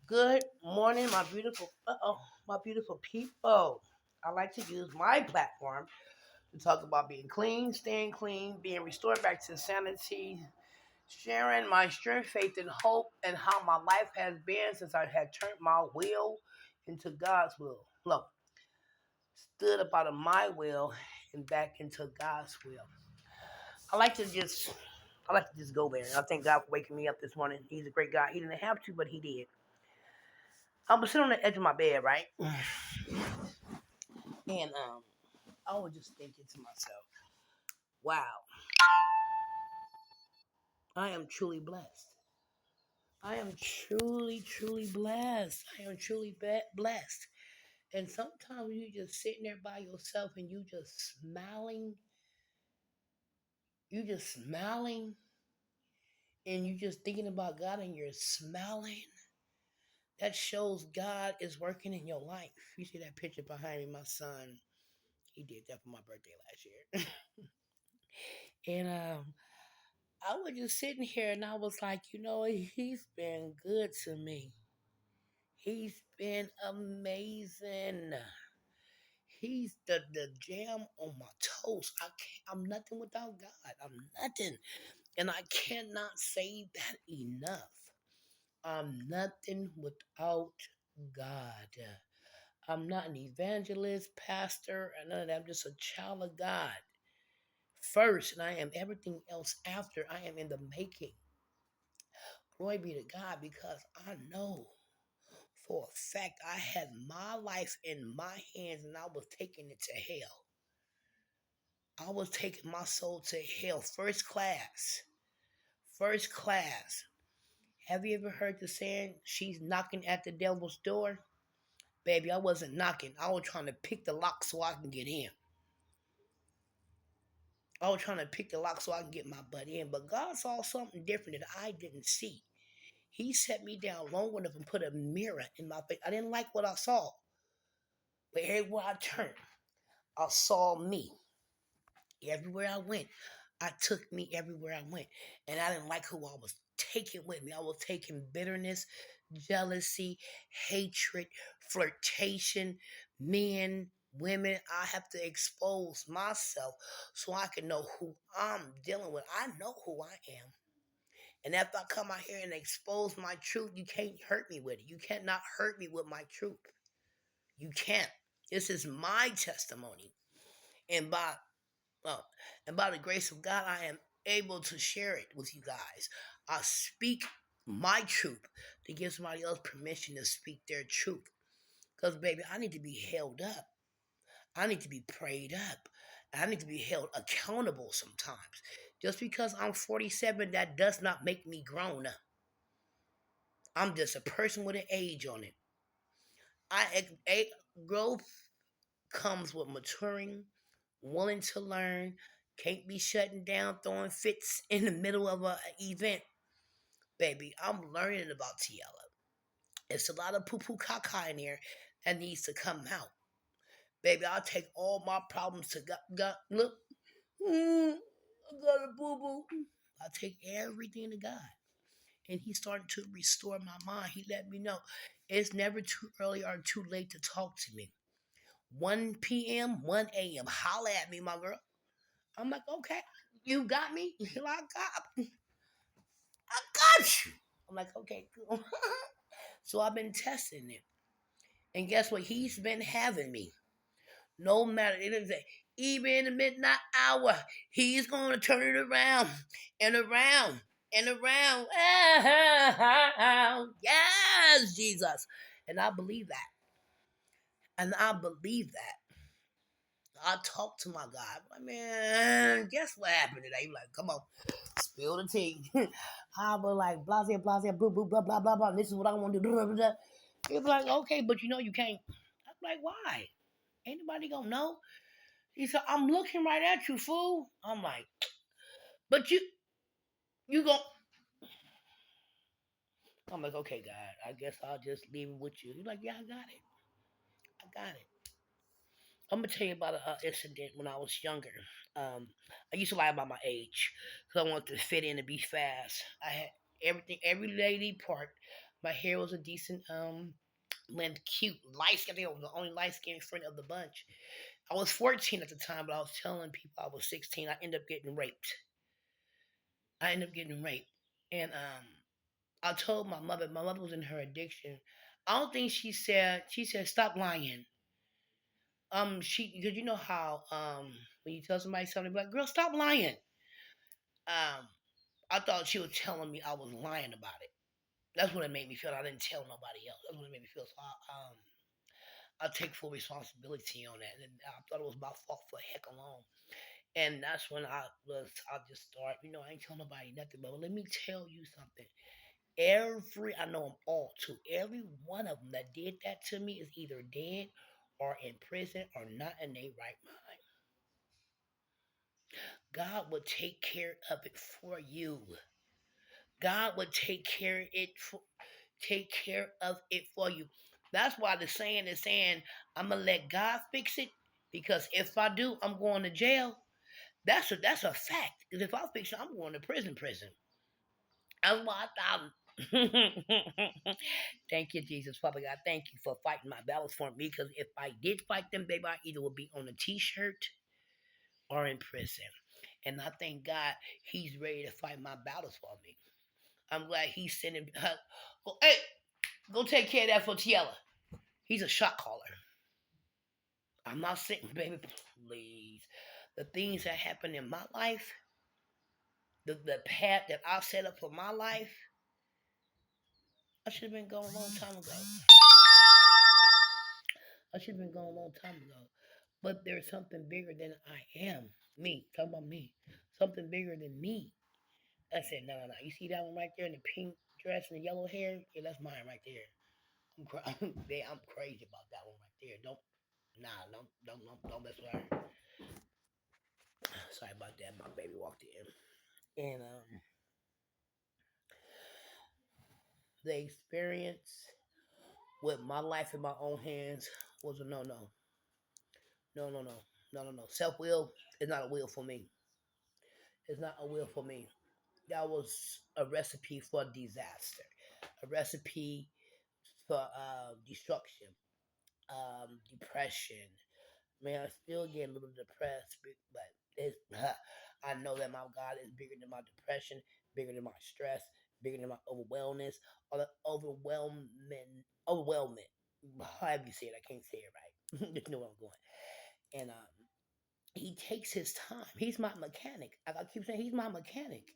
Good morning, my beautiful people. I like to use my platform to talk about being clean, staying clean, being restored back to sanity, sharing my strength, faith, and hope, and how my life has been since I had turned my will into God's will. Look, stood up out of my will and back into God's will. I like to just I like to just go there. I thank God for waking me up this morning. He's a great God. He didn't have to, but he did. I was sitting on the edge of my bed, right? And I was just thinking to myself, wow, I am truly blessed. I am truly, truly blessed. I am truly blessed. And sometimes you just sitting there by yourself and you just smiling, and you just thinking about God and you're smiling. That shows God is working in your life. You see that picture behind me, my son, he did that for my birthday last year. And I was just sitting here and I was like, he's been good to me. He's been amazing. He's the jam on my toast. I'm nothing without God. I'm nothing. And I cannot say that enough. I'm nothing without God. I'm not an evangelist, pastor, and none of that. I'm just a child of God first, and I am everything else after. I am in the making. Glory be to God, because I know for a fact I had my life in my hands and I was taking it to hell. I was taking my soul to hell, first class. First class. Have you ever heard the saying, she's knocking at the devil's door? Baby, I wasn't knocking. I was trying to pick the lock so I can get in. I was trying to pick the lock so I can get my butt in. But God saw something different that I didn't see. He set me down long enough and put a mirror in my face. I didn't like what I saw. But everywhere I turned, I saw me. Everywhere I went, I took me everywhere I went. And I didn't like who I was taking with me. I was taking bitterness, jealousy, hatred, flirtation, men, women. I have to expose myself so I can know who I'm dealing with. I know who I am. And after I come out here and expose my truth, you can't hurt me with it. You cannot hurt me with my truth. You can't. This is my testimony. And by uh, and by the grace of God, I am able to share it with you guys. I speak my truth to give somebody else permission to speak their truth. Because, baby, I need to be held up. I need to be prayed up. I need to be held accountable sometimes. Just because I'm 47, that does not make me grown up. I'm just a person with an age on it. Growth comes with maturing, willing to learn, can't be shutting down, throwing fits in the middle of an event. Baby, I'm learning about Tiella. It's a lot of poo poo caca in there that needs to come out. Baby, I'll take all my problems to God. Look, I got a boo boo. I take everything to God. And He's starting to restore my mind. He let me know it's never too early or too late to talk to me. 1 p.m., 1 a.m. Holla at me, my girl. I'm like, okay, you got me? You're like, I got you. I'm like, okay, cool. So I've been testing it. And guess what? He's been having me. No matter, it is even in the midnight hour, he's going to turn it around and around and around. Yes, Jesus. And I believe that. And I believe that. I talk to my God. I'm like, man, guess what happened today? He's like, come on, spill the tea. I was like, blase, blase, blah, blah, blah, blah, blah, blah. This is what I want to do. Blah, blah, blah. He was like, okay, but you can't. I'm like, why? Ain't nobody gonna know. He said, I'm looking right at you, fool. I'm like, but you go. I'm like, okay, God, I guess I'll just leave it with you. He's like, yeah, I got it. I got it. I'm gonna tell you about an incident when I was younger. I used to lie about my age because I wanted to fit in and be fast. I had everything, every lady part. My hair was a decent length, cute, light skin. I think I was the only light skinned friend of the bunch. I was 14 at the time, but I was telling people I was 16. I ended up getting raped. And I told my mother. My mother was in her addiction. I don't think she said stop lying. She because you know how when you tell somebody something, like girl, stop lying. Um, I thought she was telling me I was lying about it. That's what it made me feel. I didn't tell nobody else. That's what it made me feel. So I take full responsibility on that. And I thought it was my fault for heck alone. And that's when I just start, I ain't telling nobody nothing, but let me tell you something. I know them all too. Every one of them that did that to me is either dead or in prison or not in their right mind. God will take care of it for you. God will take care of it for you. That's why the saying is saying, I'm gonna let God fix it because if I do, I'm going to jail. That's a fact. Because if I fix it, I'm going to prison. That's why thank you, Jesus, Father God. Thank you for fighting my battles for me. Because if I did fight them, baby, I either would be on a T-shirt or in prison. And I thank God He's ready to fight my battles for me. I'm glad He's sending. Hey, go take care of that for Tiella. He's a shot caller. I'm not sitting, baby. Please, the things that happen in my life, the path that I set up for my life, I should have been going a long time ago. I should have been going a long time ago. But there's something bigger than I am. Me. Talking about me. Something bigger than me. I said, no. You see that one right there in the pink dress and the yellow hair? Yeah, that's mine right there. I'm crazy about that one right there. Don't mess with her. Sorry about that. My baby walked in. And the experience with my life in my own hands was a no. No. Self will is not a will for me. It's not a will for me. That was a recipe for disaster, a recipe for destruction, depression. Man, I still get a little depressed, but it's, I know that my God is bigger than my depression, bigger than my stress, bigger than my overwhelmness, or the overwhelming. However you say it, I can't say it right. You know where I'm going. And He takes His time. He's my mechanic. Like I keep saying, He's my mechanic.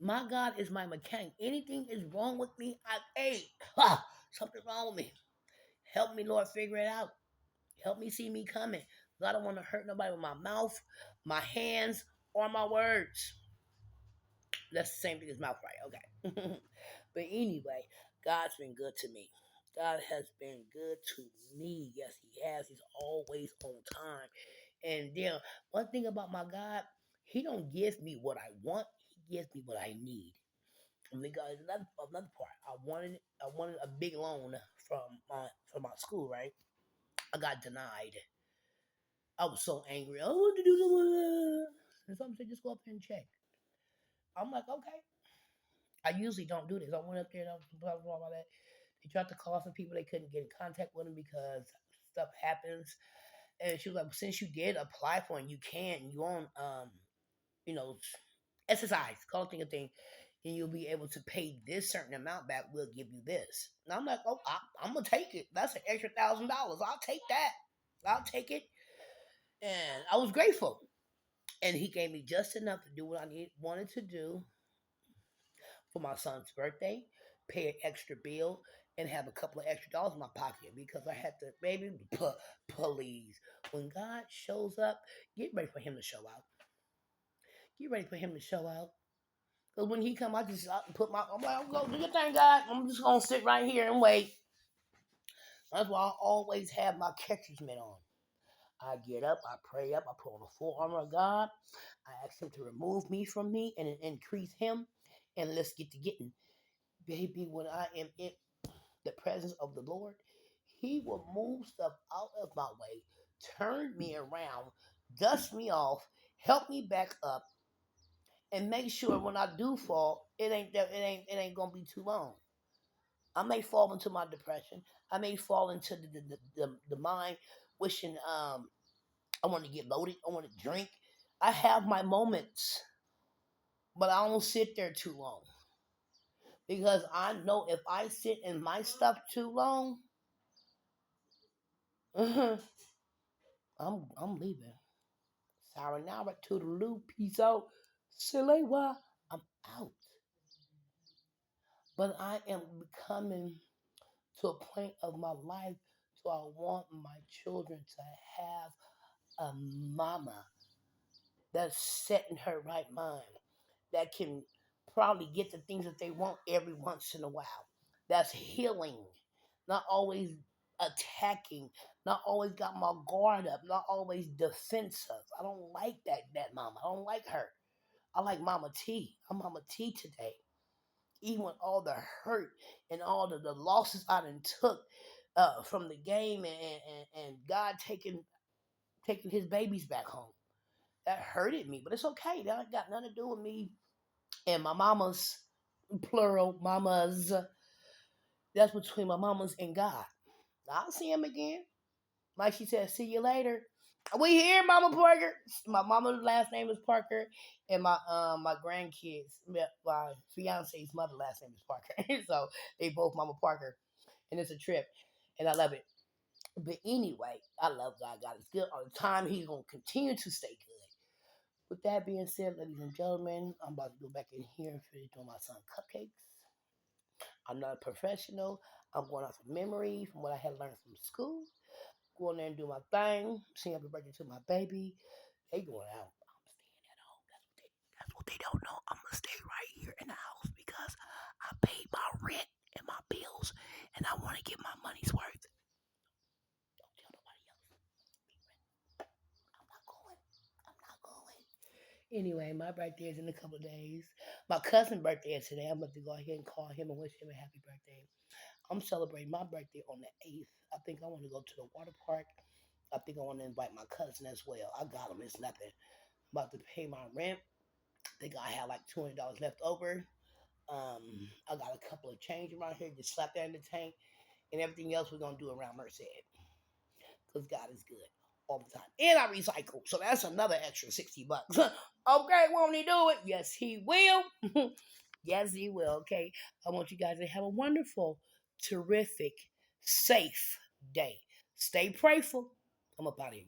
My God is my mechanic. Anything is wrong with me, something wrong with me. Help me, Lord, figure it out. Help me see me coming. I don't want to hurt nobody with my mouth, my hands, or my words. That's the same thing as mouth, right? Okay. But anyway, God's been good to me. God has been good to me. Yes, He has. He's always on time. And then one thing about my God, He don't give me what I want. He gives me what I need. Because another part, I wanted a big loan from my school, right? I got denied. I was so angry. I want to do something. And somebody said, just go up there and check. I'm like, okay. I usually don't do this. I went up there and I was blah about that. They tried to call some people. They couldn't get in contact with them because stuff happens. And she was like, since you did apply for it, and you can, you on you know, exercise, call thing a thing, and you'll be able to pay this certain amount back. We'll give you this. And I'm like, oh, I'm gonna take it. That's an extra $1,000. I'll take that. I'll take it. And I was grateful. And he gave me just enough to do what wanted to do for my son's birthday, pay an extra bill, and have a couple of extra dollars in my pocket because I had to, baby, please. When God shows up, get ready for Him to show out. Get ready for Him to show out. Because when He come, I just I'm like, I'm going to do your thing, God. I'm just going to sit right here and wait. That's why I always have my catcher's mitt on. I get up, I pray up, I put on the full armor of God. I ask Him to remove me from me and increase Him. And let's get to getting. Baby, when I am in the presence of the Lord, He will move stuff out of my way, turn me around, dust me off, help me back up, and make sure when I do fall, it ain't gonna be too long. I may fall into my depression. I may fall into the mind wishing I want to get loaded. I want to drink. I have my moments, but I don't sit there too long because I know if I sit in my stuff too long, I'm leaving. Sayonara to the loop. Peace out. Salewa. I'm out. But I am becoming to a point of my life, so I want my children to have a mama that's set in her right mind, that can probably get the things that they want every once in a while. That's healing, not always attacking, not always got my guard up, not always defensive. I don't like that mama. I don't like her. I like Mama T. I'm Mama T today. Even with all the hurt and all the losses I done took from the game and God taking his babies back home. That hurted me, but it's okay. That got nothing to do with me and my mamas, plural mamas. That's between my mamas and God. I'll see him again. Like she said, see you later. We here, Mama Parker. My mama's last name is Parker, and my grandkids, my fiance's mother last name is Parker. So they both Mama Parker, and it's a trip, and I love it. But anyway, I love God. God is good all the time. He's gonna continue to stay good. With that being said, ladies and gentlemen, I'm about to go back in here and finish doing my son cupcakes. I'm not a professional. I'm going off of memory from what I had learned from school. Go in there and do my thing. Sing happy birthday to my baby. They going out. I'm staying at home. That's what they don't know. I'm gonna stay right here in the house because I paid my rent and my bills, and I want to get my money's worth. Don't tell nobody else. I'm not going. I'm not going. Anyway, my birthday is in a couple of days. My cousin's birthday is today. I'm about to go ahead and call him and wish him a happy birthday. I'm celebrating my birthday on the 8th. I think I want to go to the water park. I think I want to invite my cousin as well. I got him. It's nothing. I'm about to pay my rent. I think I have like $200 left over. I got a couple of change around here. Just slap that in the tank. And everything else we're going to do around Merced. Because God is good all the time. And I recycle. So that's another extra $60. Okay, won't he do it? Yes, he will. Yes, he will. Okay. I want you guys to have a wonderful, terrific, safe day. Stay prayerful. I'm up out of here.